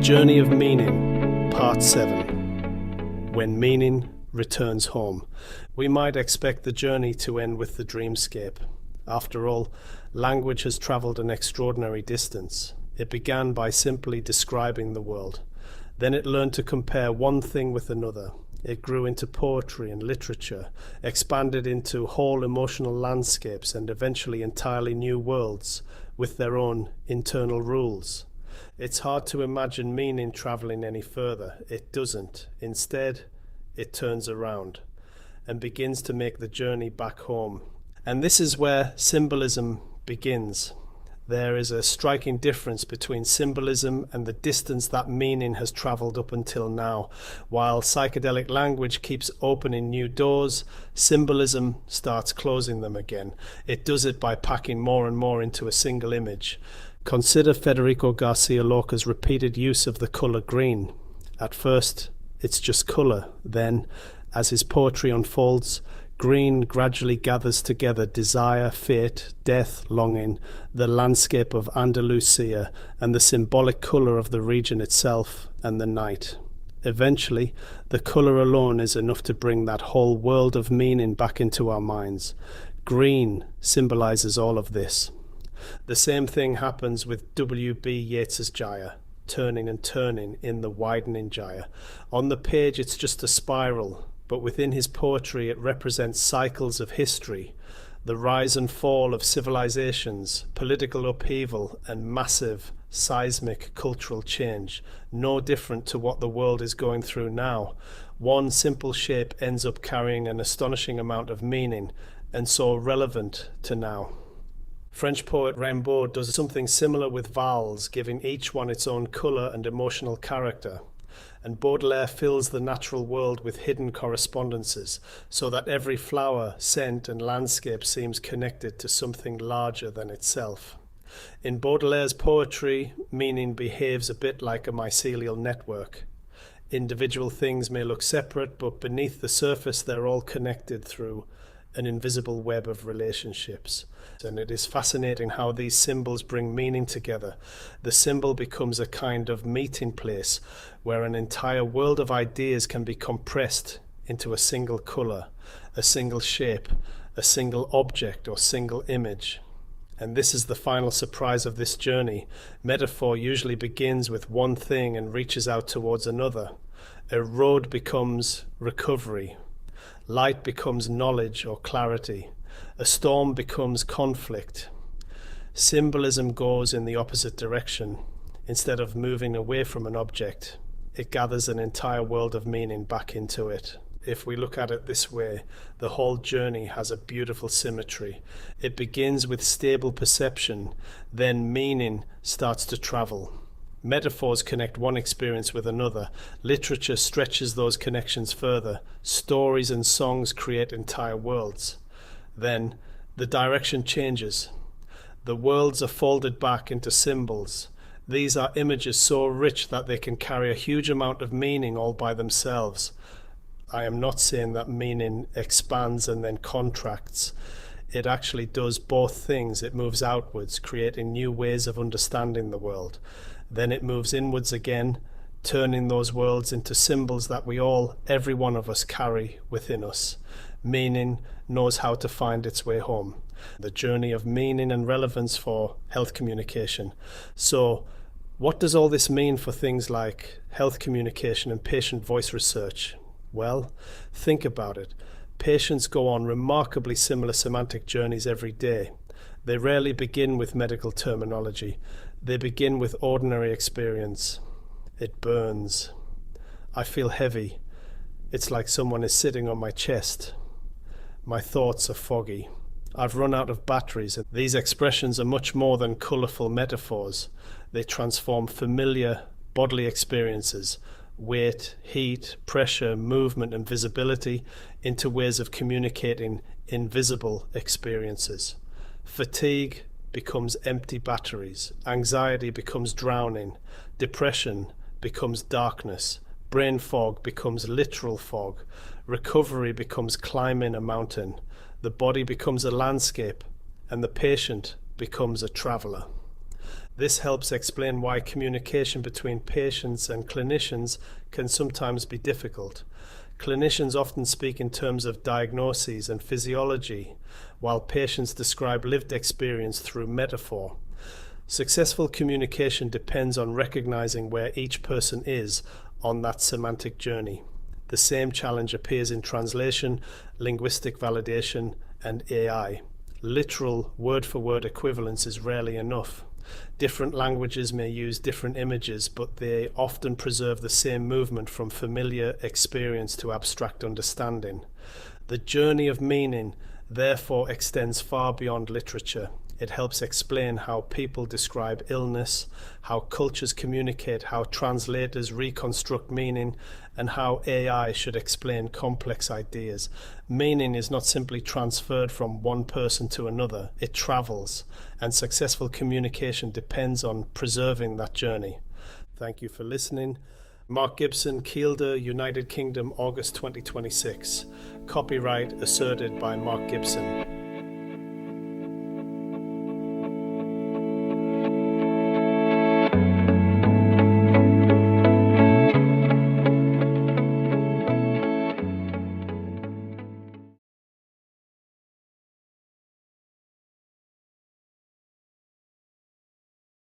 Journey of Meaning, Part 7. When Meaning Returns Home. We might expect the journey to end with the dreamscape. After all, language has travelled an extraordinary distance. It began by simply describing the world. Then it learned to compare one thing with another. It grew into poetry and literature, expanded into whole emotional landscapes and eventually entirely new worlds with their own internal rules. It's hard to imagine meaning travelling any further. It doesn't. Instead, it turns around and begins to make the journey back home. And this is where symbolism begins. There is a striking difference between symbolism and the distance that meaning has travelled up until now. While psychedelic language keeps opening new doors, symbolism starts closing them again. It does it by packing more and more into a single image. Consider Federico Garcia Lorca's repeated use of the colour green. At first, it's just colour. Then, as his poetry unfolds, green gradually gathers together desire, fate, death, longing, the landscape of Andalusia, and the symbolic colour of the region itself and the night. Eventually, the colour alone is enough to bring that whole world of meaning back into our minds. Green symbolises all of this. The same thing happens with W.B. Yeats's Jaya, turning and turning in the widening Jaya. On the page it's just a spiral, but within his poetry it represents cycles of history, the rise and fall of civilizations, political upheaval, and massive seismic cultural change, no different to what the world is going through now. One simple shape ends up carrying an astonishing amount of meaning, and so relevant to now. French poet Rimbaud does something similar with vowels, giving each one its own colour and emotional character. And Baudelaire fills the natural world with hidden correspondences, so that every flower, scent and landscape seems connected to something larger than itself. In Baudelaire's poetry, meaning behaves a bit like a mycelial network. Individual things may look separate, but beneath the surface they're all connected through an invisible web of relationships. And it is fascinating how these symbols bring meaning together. The symbol becomes a kind of meeting place where an entire world of ideas can be compressed into a single colour, a single shape, a single object or single image. And this is the final surprise of this journey. Metaphor usually begins with one thing and reaches out towards another. A road becomes recovery. Light becomes knowledge or clarity. A storm becomes conflict. Symbolism goes in the opposite direction. Instead of moving away from an object, it gathers an entire world of meaning back into it. If we look at it this way, the whole journey has a beautiful symmetry. It begins with stable perception, then meaning starts to travel. Metaphors connect one experience with another. Literature stretches those connections further. Stories and songs create entire worlds. Then the direction changes. The worlds are folded back into symbols. These are images so rich that they can carry a huge amount of meaning all by themselves. I am not saying that meaning expands and then contracts. It actually does both things. It moves outwards, creating new ways of understanding the world. Then it moves inwards again, turning those worlds into symbols that we all, every one of us, carry within us. Meaning knows how to find its way home. The journey of meaning and relevance for health communication. So, what does all this mean for things like health communication and patient voice research? Well, think about it. Patients go on remarkably similar semantic journeys every day. They rarely begin with medical terminology. They begin with ordinary experience. It burns. I feel heavy. It's like someone is sitting on my chest. My thoughts are foggy. I've run out of batteries. These expressions are much more than colourful metaphors. They transform familiar bodily experiences, weight, heat, pressure, movement and visibility, into ways of communicating invisible experiences. Fatigue becomes empty batteries. Anxiety becomes drowning. Depression becomes darkness. Brain fog becomes literal fog. Recovery becomes climbing a mountain. The body becomes a landscape, and the patient becomes a traveller. This helps explain why communication between patients and clinicians can sometimes be difficult. Clinicians often speak in terms of diagnoses and physiology, while patients describe lived experience through metaphor. Successful communication depends on recognizing where each person is on that semantic journey. The same challenge appears in translation, linguistic validation, and AI. Literal word-for-word equivalence is rarely enough. Different languages may use different images, but they often preserve the same movement from familiar experience to abstract understanding. The journey of meaning, therefore, extends far beyond literature. It helps explain how people describe illness, how cultures communicate, how translators reconstruct meaning, and how AI should explain complex ideas. Meaning is not simply transferred from one person to another, it travels, and successful communication depends on preserving that journey. Thank you for listening. Mark Gibson, Kielder, United Kingdom, August 2026. Copyright asserted by Mark Gibson.